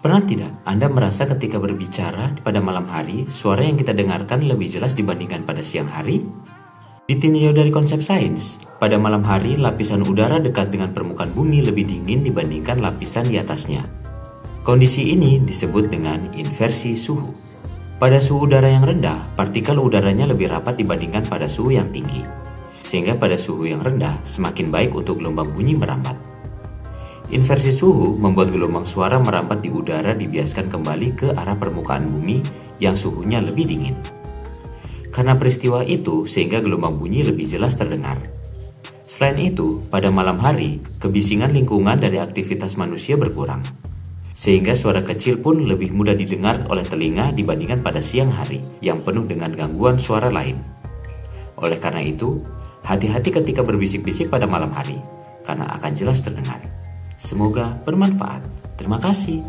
Pernah tidak Anda merasa ketika berbicara pada malam hari, suara yang kita dengarkan lebih jelas dibandingkan pada siang hari? Ditinjau dari konsep sains, pada malam hari lapisan udara dekat dengan permukaan bumi lebih dingin dibandingkan lapisan di atasnya. Kondisi ini disebut dengan inversi suhu. Pada suhu udara yang rendah, partikel udaranya lebih rapat dibandingkan pada suhu yang tinggi. Sehingga pada suhu yang rendah, semakin baik untuk gelombang bunyi merambat. Inversi suhu membuat gelombang suara merambat di udara dibiaskan kembali ke arah permukaan bumi yang suhunya lebih dingin. Karena peristiwa itu, sehingga gelombang bunyi lebih jelas terdengar. Selain itu, pada malam hari, kebisingan lingkungan dari aktivitas manusia berkurang. Sehingga suara kecil pun lebih mudah didengar oleh telinga dibandingkan pada siang hari yang penuh dengan gangguan suara lain. Oleh karena itu, hati-hati ketika berbisik-bisik pada malam hari, karena akan jelas terdengar. Semoga bermanfaat. Terima kasih.